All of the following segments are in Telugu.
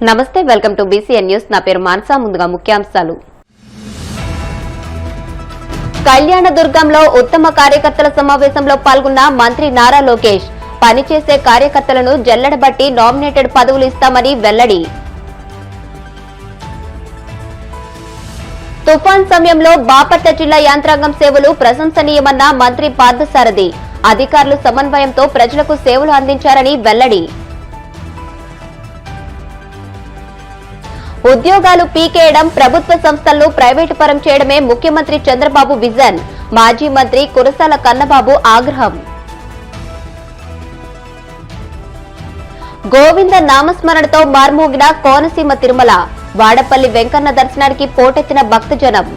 నమస్తే, వెల్కమ్ టు BCN న్యూస్. నా పేరు మాన్సా. ముందుగా ముఖ్యాంశాలు. కళ్యాణదుర్గంలో ఉత్తమ కార్యకర్తల సమావేశంలో పాల్గొన్న మంత్రి నారా లోకేష్ పనిచేసే కార్యకర్తలను జల్లెడబట్టి నామినేటెడ్ పదవులు ఇస్తామని వెల్లడి. తుఫాన్ సమయంలో బాపట్ల జిల్లా యంత్రాంగం సేవలు ప్రశంసనీయమన్న మంత్రి పార్థసారథి. అధికారులు సమన్వయంతో ప్రజలకు సేవలు అందించారని వెల్లడి. ఉద్యోగాలు పీకేయడం, ప్రభుత్వ సంస్థలను ప్రైవేటు పరం చేయడమే ముఖ్యమంత్రి చంద్రబాబు విజన్. మాజీ మంత్రి కురసాల కన్నబాబు ఆగ్రహం. గోవింద నామస్మరణతో మార్మోగిన కోనసీమ తిరుమల. వాడపల్లి వెంకన్న దర్శనానికి పోటెత్తిన భక్తజనం.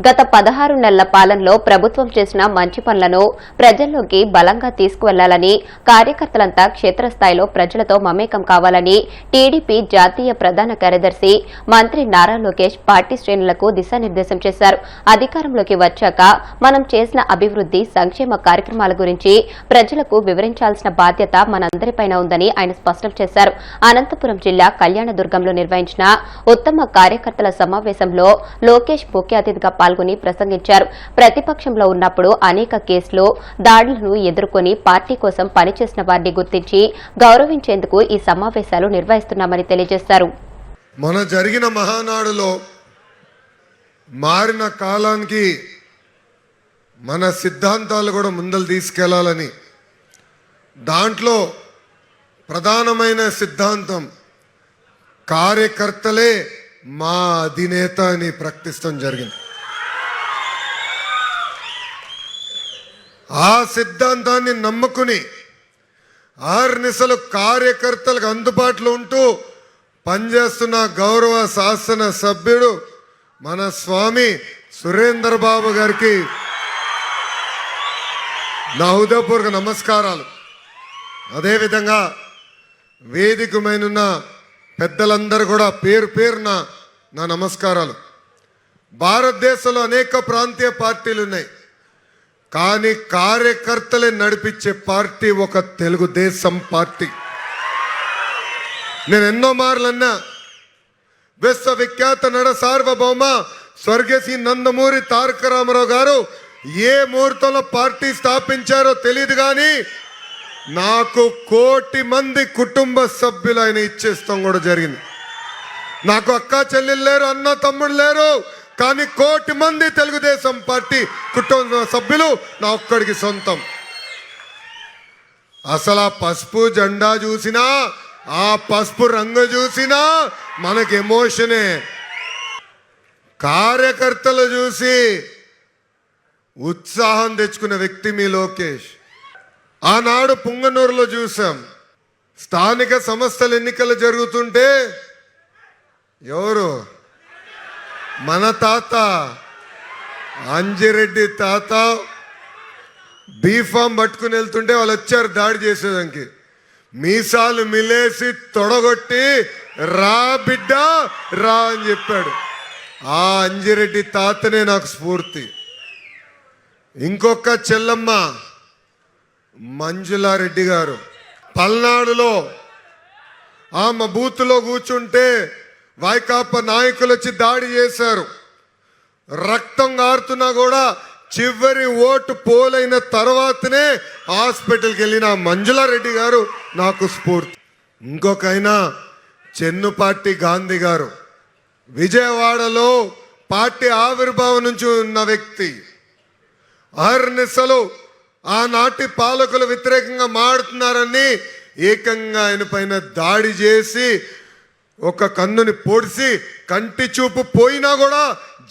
గత 16 నెలల పాలనలో ప్రభుత్వం చేసిన మంచి పనులను ప్రజల్లోకి బలంగా తీసుకువెళ్లాలని, కార్యకర్తలంతా క్షేత్రస్థాయిలో ప్రజలతో మమేకం కావాలని టీడీపీ జాతీయ ప్రధాన కార్యదర్శి మంత్రి నారా లోకేష్ పార్టీ శ్రేణులకు దిశానిర్దేశం చేశారు. అధికారంలోకి వచ్చాక మనం చేసిన అభివృద్ధి, సంక్షేమ కార్యక్రమాల గురించి ప్రజలకు వివరించాల్సిన బాధ్యత మనందరిపైన ఉందని ఆయన స్పష్టం చేశారు. అనంతపురం జిల్లా కళ్యాణదుర్గంలో నిర్వహించిన ఉత్తమ కార్యకర్తల సమావేశంలో లోకేష్ ముఖ్య అతిథిగా పాల్గొని ప్రసంగించారు. ప్రతిపక్షంలో ఉన్నప్పుడు అనేక కేసులు, దాడులను ఎదుర్కొని పార్టీ కోసం పనిచేసిన వారిని గుర్తించి గౌరవించేందుకు ఈ సమావేశాలు నిర్వహిస్తున్నామని తెలియజేశారు. మన జరిగిన మహానాడులో మారిన కాలానికి మన సిద్ధాంతాలు కూడా ముందలు తీసుకెళ్లాలని, దాంట్లో ప్రధానమైన సిద్ధాంతం కార్యకర్తలే మా అధినేత అని ప్రకటిస్తాం జరిగింది. ఆ సిద్ధాంతాన్ని నమ్ముకుని ఆర్నిసలు కార్యకర్తలకు అందుబాటులో ఉంటూ పనిచేస్తున్న గౌరవ శాసన సభ్యుడు మన స్వామి సురేందర్ బాబు గారికి నా హృదయపూర్వక నమస్కారాలు. అదేవిధంగా వేదికమైన పెద్దలందరూ కూడా పేరు పేరున నా నమస్కారాలు. భారతదేశంలో అనేక ప్రాంతీయ పార్టీలు ఉన్నాయి, కానీ కార్యకర్తలే నడిపించే పార్టీ ఒక తెలుగుదేశం పార్టీ. నేను ఎన్నో మార్లు అన్నా, విశ్వవిఖ్యాత నడ సార్వభౌమ స్వర్గశ్రీ నందమూరి తారక రామారావు గారు ఏ ముహూర్తంలో పార్టీ స్థాపించారో తెలియదు, కానీ నాకు 1 కోటి మంది కుటుంబ సభ్యులు ఆయన ఇచ్చేస్తాం కూడా జరిగింది. నాకు అక్క చెల్లెలు లేరు, అన్న తమ్ముడు లేరు, కానీ 1 కోటి మంది తెలుగుదేశం పార్టీ కుటుంబ సభ్యులు నా ఒక్కడికి సొంతం. అసలు ఆ పసుపు జెండా చూసినా, ఆ పసుపు రంగు చూసినా మనకి ఎమోషనే. కార్యకర్తలు చూసి ఉత్సాహం తెచ్చుకున్న వ్యక్తి మీ లోకేష్. ఆనాడు పుంగనూరులో చూసాం, స్థానిక సంస్థల ఎన్నికలు జరుగుతుంటే ఎవరు, మన తాత అంజిరెడ్డి తాత బీఫామ్ పట్టుకుని వెళ్తుంటే వాళ్ళు వచ్చారు దాడి చేసేదానికి. మీసాలు మిలేసి తొడగొట్టి రా బిడ్డ రా అని చెప్పాడు. ఆ అంజిరెడ్డి తాతనే నాకు స్ఫూర్తి. ఇంకొక చెల్లమ్మ మంజులారెడ్డి గారు పల్నాడులో ఆమె బూత్లో కూర్చుంటే వైకాపా నాయకులు వచ్చి దాడి చేశారు. రక్తం గారుతున్నా కూడా చివరి ఓటు పోలైన తర్వాతనే హాస్పిటల్కి వెళ్ళిన మంజులారెడ్డి గారు నాకు స్ఫూర్తి. ఇంకొకైనా చెన్నుపాటి గాంధీ గారు విజయవాడలో పార్టీ ఆవిర్భావం నుంచి ఉన్న వ్యక్తి. అహర్నిశలు ఆనాటి పాలకులు వ్యతిరేకంగా మాడుతున్నారని ఏకంగా ఆయన పైన దాడి చేసి ఒక కన్నుని పొడిసి కంటి చూపు పోయినా కూడా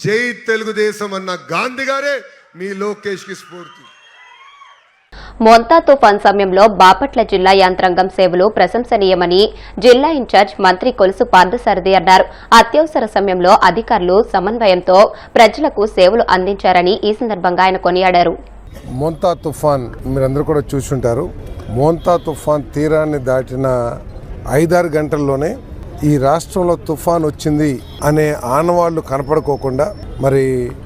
జై తెలుగుదేశం అన్న గాంధీ గారే మీ లోకేష్ కి స్ఫూర్తి. మోంతా తుఫాన్ సమయంలో బాపట్ల జిల్లా యంత్రాంగం సేవలు ప్రశంసనీయమని జిల్లా ఇన్ఛార్జ్ మంత్రి కొలుసు పార్థసారథి అన్నారు. అత్యవసర సమయంలో అధికారులు సమన్వయంతో ప్రజలకు సేవలు అందించారని ఈ సందర్భంగా ఆయన కొనియాడారు. మోంతా తుఫాన్ మీరందరూ కూడా చూసుంటారు. మోంతా తుఫాన్ తీరాన్ని దాటిన 5-6 గంటల్లోనే ఈ రాష్ట్రంలో తుఫాన్ వచ్చింది అనే ఆనవాళ్లు కనపడుకోకుండా మరి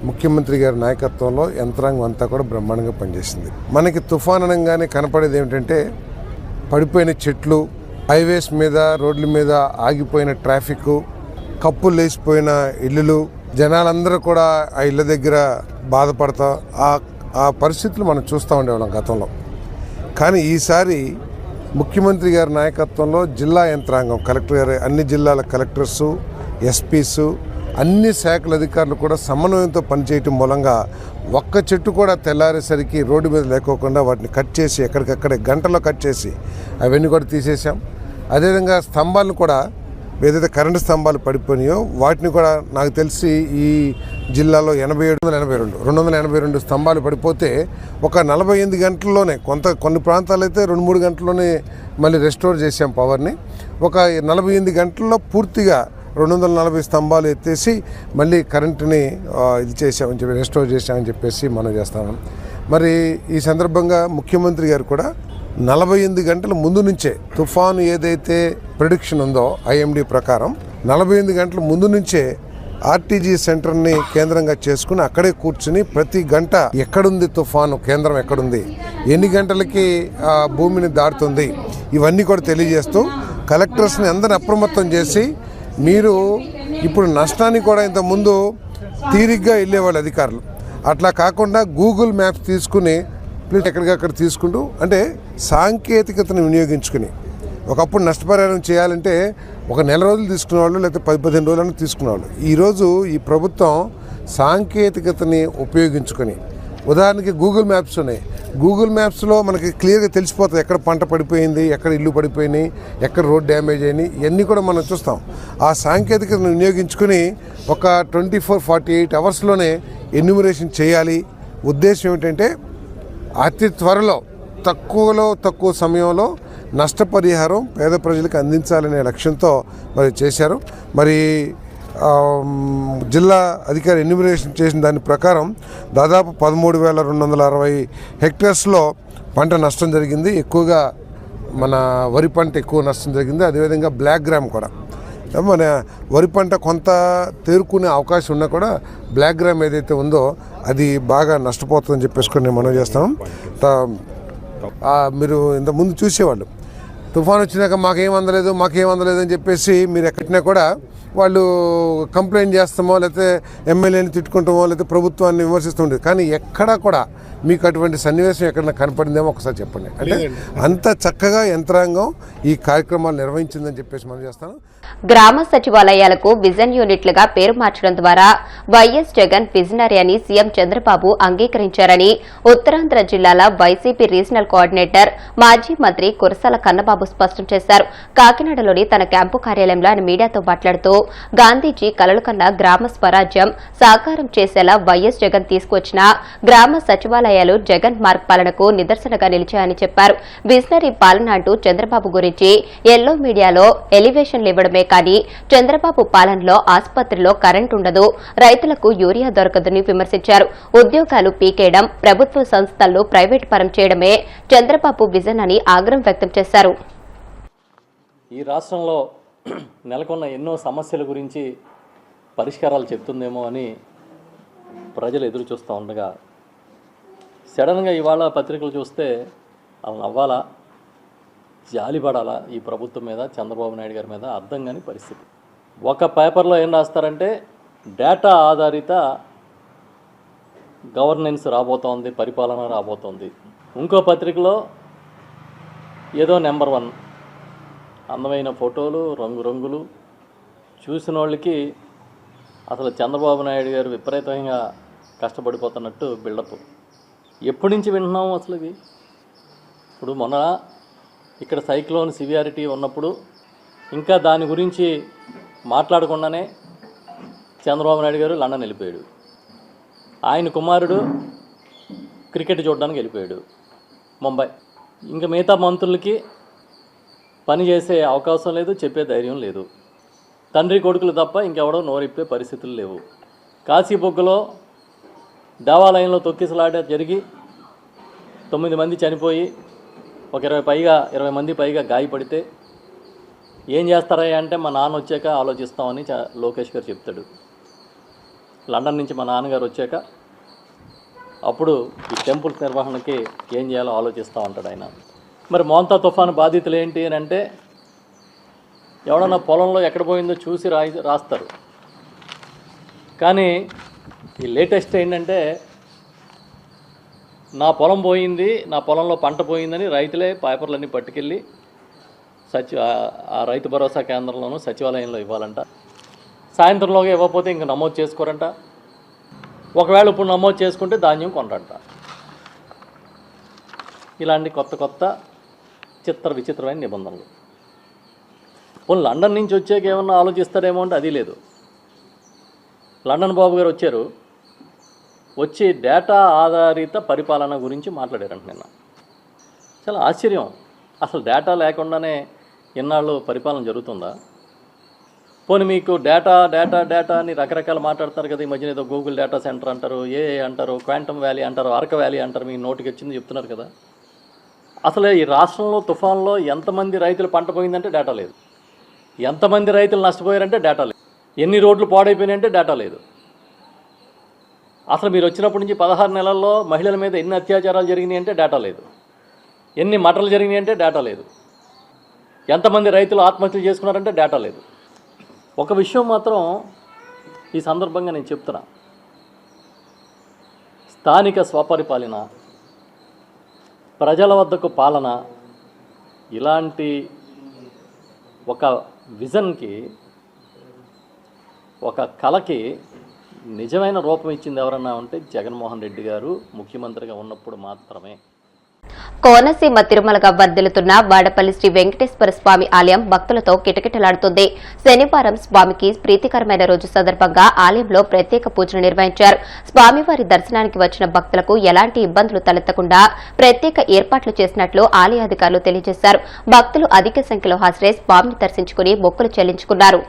ముఖ్యమంత్రి గారి నాయకత్వంలో యంత్రాంగం అంతా కూడా బ్రహ్మాండంగా పనిచేసింది. మనకి తుఫాన్ అనగానే కనపడేది ఏమిటంటే పడిపోయిన చెట్లు, హైవేస్ మీద రోడ్ల మీద ఆగిపోయిన ట్రాఫిక్, కప్పులు లేచిపోయిన ఇల్లులు, జనాలందరూ కూడా ఆ ఇళ్ళ దగ్గర బాధపడతా ఆ పరిస్థితులు మనం చూస్తూ ఉండేవాళ్ళం గతంలో. కానీ ఈసారి ముఖ్యమంత్రి గారి నాయకత్వంలో జిల్లా యంత్రాంగం, కలెక్టర్ గారు, అన్ని జిల్లాల కలెక్టర్సు, ఎస్పీసు, అన్ని శాఖల అధికారులు కూడా సమన్వయంతో పనిచేయటం మూలంగా ఒక్క చెట్టు కూడా తెల్లారేసరికి రోడ్డు మీద లేకోకుండా వాటిని కట్ చేసి ఎక్కడికక్కడే గంటలో కట్ చేసి అవన్నీ కూడా తీసేసాం. అదేవిధంగా స్తంభాలను కూడా, ఏదైతే కరెంటు స్తంభాలు పడిపోయినాయో వాటిని కూడా నాకు తెలిసి ఈ జిల్లాలో 282 స్తంభాలు పడిపోతే ఒక 48 గంటల్లోనే, కొన్ని ప్రాంతాలు అయితే 2-3 గంటల్లోనే మళ్ళీ రెస్టోర్ చేసాం పవర్ని. ఒక 48 గంటల్లో పూర్తిగా 240 స్తంభాలు ఎత్తేసి మళ్ళీ కరెంటుని ఇది చేసామని చెప్పి, రెస్టోర్ చేసామని చెప్పేసి మనం చేస్తాము. మరి ఈ సందర్భంగా ముఖ్యమంత్రి గారు కూడా 48 గంటల ముందు నుంచే తుఫాను ఏదైతే ప్రిడిక్షన్ ఉందో ఐఎండీ ప్రకారం 48 గంటల ముందు నుంచే ఆర్టీజీ సెంటర్ని కేంద్రంగా చేసుకుని అక్కడే కూర్చుని ప్రతి గంట ఎక్కడుంది తుఫాను కేంద్రం, ఎక్కడుంది, ఎన్ని గంటలకి భూమిని దాటుతుంది, ఇవన్నీ కూడా తెలియజేస్తూ కలెక్టర్స్ని అందరిని అప్రమత్తం చేసి, మీరు ఇప్పుడు నష్టాన్ని కూడా ఇంతకుముందు తీరిగ్గా వెళ్ళేవాళ్ళు అధికారులు, అట్లా కాకుండా గూగుల్ మ్యాప్స్ తీసుకుని ఎక్కడికక్కడ తీసుకుంటూ, అంటే సాంకేతికతను వినియోగించుకుని, ఒకప్పుడు నష్టపరిహారం చేయాలంటే ఒక నెల రోజులు తీసుకునేవాళ్ళు, లేకపోతే 10-15 రోజులను తీసుకునేవాళ్ళు. ఈరోజు ఈ ప్రభుత్వం సాంకేతికతని ఉపయోగించుకొని, ఉదాహరణకి గూగుల్ మ్యాప్స్ ఉన్నాయి, గూగుల్ మ్యాప్స్లో మనకి క్లియర్గా తెలిసిపోతుంది ఎక్కడ పంట పడిపోయింది, ఎక్కడ ఇల్లు పడిపోయినాయి, ఎక్కడ రోడ్ డ్యామేజ్ అయినాయి, ఇవన్నీ కూడా మనం చూస్తాం. ఆ సాంకేతికతను వినియోగించుకుని ఒక 24-48 అవర్స్లోనే ఎన్యూమరేషన్ చేయాలి. ఉద్దేశం ఏమిటంటే అతి త్వరలో తక్కువ సమయంలో నష్టపరిహారం పేద ప్రజలకు అందించాలనే లక్ష్యంతో మరి చేశారు. మరి జిల్లా అధికారి ఎన్యూమరేషన్ చేసిన దాని ప్రకారం దాదాపు 13,260 హెక్టర్స్లో పంట నష్టం జరిగింది. ఎక్కువగా మన వరి పంట ఎక్కువ నష్టం జరిగింది. అదేవిధంగా బ్లాక్ గ్రామ్ కూడా, మన వరి పంట కొంత తేరుకునే అవకాశం ఉన్నా కూడా బ్లాక్ గ్రామ్ ఏదైతే ఉందో అది బాగా నష్టపోతుందని చెప్పేసుకొని నేను మనం చేస్తాం. మీరు ఇంతకుముందు చూసేవాళ్ళు తుఫాన్ వచ్చినాక మాకేం అందలేదు అని చెప్పేసి మీరు ఎక్కడినా కూడా వాళ్ళు కంప్లైంట్ చేస్తామో, లేకపోతే ఎమ్మెల్యేని తిట్టుకుంటామో, లేకపోతే ప్రభుత్వాన్ని విమర్శిస్తూ ఉండేది. కానీ ఎక్కడా కూడా మీకు అటువంటి సన్నివేశం ఎక్కడైనా కనపడిందేమో ఒకసారి చెప్పండి. అంటే అంత చక్కగా యంత్రాంగం ఈ కార్యక్రమాలు నిర్వహించిందని చెప్పేసి మనం చేస్తాను. గ్రామ సచివాలయాలకు విజన్ యూనిట్లుగా పేరు మార్చడం ద్వారా వైఎస్ జగన్ విజనరీ అని సీఎం చంద్రబాబు అంగీకరించారని ఉత్తరాంధ్ర జిల్లాల వైసీపీ రీజనల్ కోఆర్డినేటర్ మాజీ మంత్రి కురసాల కన్నబాబు స్పష్టం చేశారు. కాకినాడలోని తన క్యాంపు కార్యాలయంలో ఆయన మీడియాతో మాట్లాడుతూ గాంధీజీ కలలు కన్న గ్రామ స్వరాజ్యం సాకారం చేసేలా వైఎస్ జగన్ తీసుకొచ్చిన గ్రామ సచివాలయాలు జగన్ మార్క్ పాలనకు నిదర్శనగా నిలిచాయని చెప్పారు. విజనరీ పాలన అంటూ చంద్రబాబు గురించి ఎల్లో మీడియాలో ఎలివేషన్లు ఇవ్వడమే కానీ చంద్రబాబు పాలనలో ఆసుపత్రిలో కరెంట్ ఉండదు, రైతులకు యూరియా దొరకదని విమర్శించారు. ఉద్యోగాలు పీకేయడం, ప్రభుత్వ సంస్థలను ప్రైవేట్ పరం చేయడమే చంద్రబాబు విజన్ అని ఆగ్రహం వ్యక్తం చేశారు. ఈ రాష్ట్రంలో నెలకొన్న ఎన్నో సమస్యల గురించి పరిష్కారాలు చెప్తుందేమో అని ప్రజలు ఎదురు చూస్తూ ఉండగా సడన్గా ఇవాళ పత్రికలు చూస్తే అలా నవ్వాలా, జాలిపడాలా ఈ ప్రభుత్వం మీద, చంద్రబాబు నాయుడు గారి మీద అర్థం కాని పరిస్థితి. ఒక పేపర్లో ఏం రాస్తారంటే డేటా ఆధారిత గవర్నెన్స్ రాబోతోంది, పరిపాలన రాబోతోంది. ఇంకో పత్రికలో ఏదో నెంబర్ 1 అందమైన ఫోటోలు, రంగురంగులు, చూసిన వాళ్ళకి అసలు చంద్రబాబు నాయుడు గారు విపరీతంగా కష్టపడిపోతున్నట్టు బిల్డప్. ఎప్పటి నుంచి వింటున్నాము అసలు ఇవి? ఇప్పుడు మొన్న ఇక్కడ సైక్లోన్ సివియారిటీ ఉన్నప్పుడు ఇంకా దాని గురించి మాట్లాడకుండానే చంద్రబాబు నాయుడు గారు లండన్ వెళ్ళిపోయాడు. ఆయన కుమారుడు క్రికెట్ చూడడానికి వెళ్ళిపోయాడు ముంబై. ఇంకా మిగతా మంత్రులకి పని చేసే అవకాశం లేదు, చెప్పే ధైర్యం లేదు. తండ్రి కొడుకులు తప్ప ఇంకెవడో నోరిప్పే పరిస్థితులు లేవు. కాశీబొగ్గలో దేవాలయంలో తొక్కిసలాట జరిగి 9 మంది చనిపోయి ఒక 20 మంది పైగా గాయపడితే ఏం చేస్తారా అంటే మా నాన్న వచ్చాక ఆలోచిస్తామని లోకేష్ గారు చెప్తాడు. లండన్ నుంచి మా నాన్నగారు వచ్చాక అప్పుడు ఈ టెంపుల్స్ నిర్వహణకి ఏం చేయాలో ఆలోచిస్తూ ఉంటాడు ఆయన. మరి మోంతా తుఫాను బాధితులు ఏంటి అని అంటే ఎవడన్నా పొలంలో ఎక్కడ పోయిందో చూసి రాస్తారు. కానీ ఈ లేటెస్ట్ ఏంటంటే నా పొలం పోయింది, నా పొలంలో పంట పోయిందని రైతులే పేపర్లన్నీ పట్టుకెళ్ళి ఆ రైతు భరోసా కేంద్రంలోనూ సచివాలయంలో ఇవ్వాలంట. సాయంత్రంలోగా ఇవ్వకపోతే ఇంక నమోదు చేసుకోరంట. ఒకవేళ ఇప్పుడు నమోదు చేసుకుంటే ధాన్యం కొనరంట. ఇలాంటి కొత్త కొత్త విచిత్రమైన నిబంధనలు. పోనీ లండన్ నుంచి వచ్చాక ఏమన్నా ఆలోచిస్తారేమో అంటే అది లేదు. లండన్ బాబు గారు వచ్చి డేటా ఆధారిత పరిపాలన గురించి మాట్లాడారంట నిన్న. చాలా ఆశ్చర్యం. అసలు డేటా లేకుండానే ఇన్నాళ్ళు పరిపాలన జరుగుతుందా? పోనీ మీకు డేటా అని రకరకాల మాట్లాడతారు కదా. ఈ మధ్యన ఏదో గూగుల్ డేటా సెంటర్ అంటారు, ఏఏ అంటారు, క్వాంటమ్ వ్యాలీ అంటారు, అరక వ్యాలీ అంటారు, మీ నోటికి వచ్చింది చెప్తున్నారు కదా. అసలు ఈ రాష్ట్రంలో తుఫాన్లో ఎంతమంది రైతులు పంట పోయిందంటే డేటా లేదు. ఎంతమంది రైతులు నష్టపోయారంటే డేటా లేదు. ఎన్ని రోడ్లు పాడైపోయినాయంటే డేటా లేదు. అసలు మీరు వచ్చినప్పటి నుంచి 16 నెలల్లో మహిళల మీద ఎన్ని అత్యాచారాలు జరిగినాయి అంటే డేటా లేదు. ఎన్ని మటలు జరిగినాయి అంటే డేటా లేదు. ఎంతమంది రైతులు ఆత్మహత్యలు చేసుకున్నారంటే డేటా లేదు. ఒక విషయం మాత్రం ఈ సందర్భంగా నేను చెప్తున్నా. స్థానిక స్వపరిపాలన, ప్రజల వద్దకు పాలన, ఇలాంటి ఒక విజన్కి, ఒక కళకి నిజమైన రూపం ఇచ్చింది ఎవరన్నా ఉంటే జగన్మోహన్ రెడ్డి గారు ముఖ్యమంత్రిగా ఉన్నప్పుడు మాత్రమే. కోనసీమ తిరుమలగా వర్ధిల్లుతున్న వాడపల్లి శ్రీ వెంకటేశ్వర స్వామి ఆలయం భక్తులతో కిటకిటలాడుతుంది. శనివారం స్వామికి ప్రీతికరమైన రోజు సందర్భంగా ఆలయంలో ప్రత్యేక పూజలు నిర్వహించారు. స్వామివారి దర్శనానికి వచ్చిన భక్తులకు ఎలాంటి ఇబ్బందులు తలెత్తకుండా ప్రత్యేక ఏర్పాట్లు చేసినట్లు ఆలయ అధికారులు తెలియజేశారు. భక్తులు అధిక సంఖ్యలో హాజరై స్వామిని దర్శించుకుని మొక్కులు చెల్లించుకున్నారు.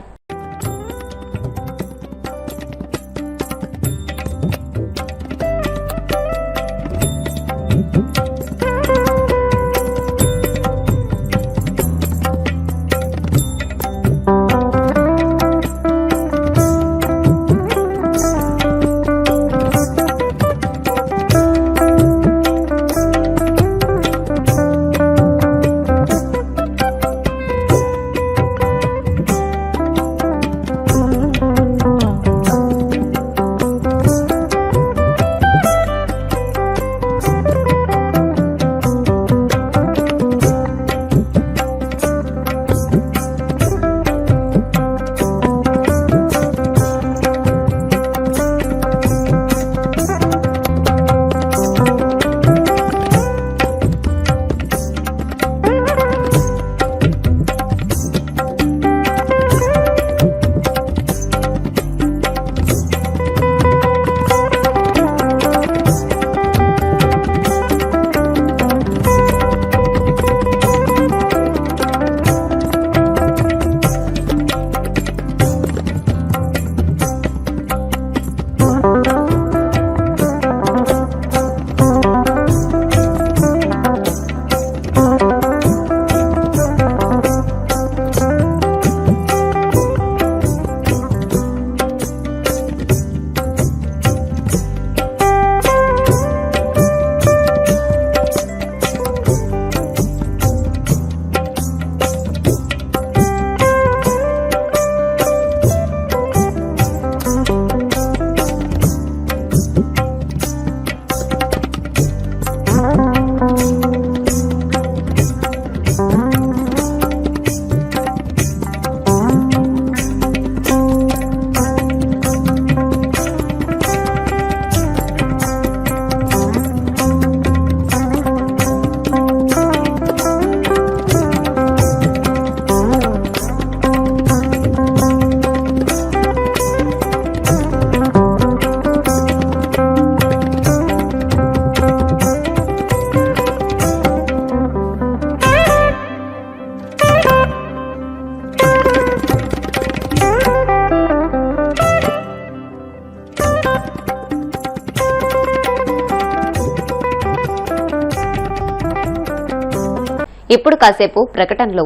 ఇప్పుడు కాసేపు ప్రకటనలు.